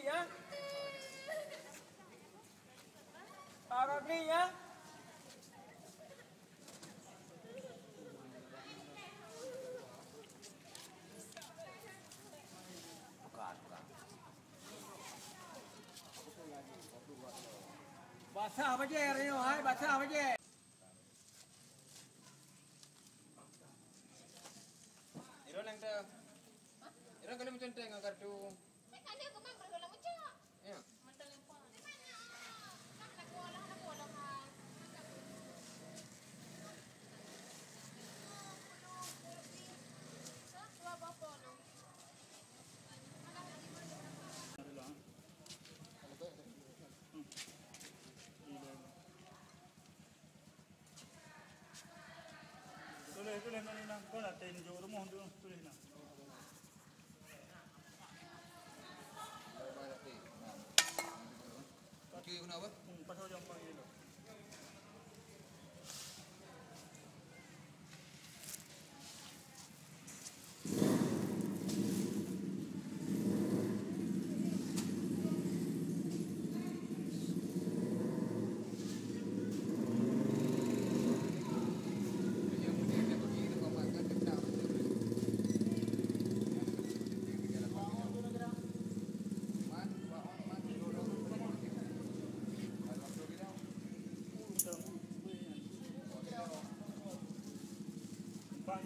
ya. Pak kaki ya. Basah apa je hari ni, hai? Basah apa je? Iron yang tu, Iron kalau macam tu yang kartu. Kan dia kemana kalau macam? Ya. Macam lempar. Di mana? Nak kuala ha. Dua bapa tu. Tulis mana nak kau nak tunjuk rumah tu tulis nak. Okey, kenapa? Pasal jam pagi tu. Pak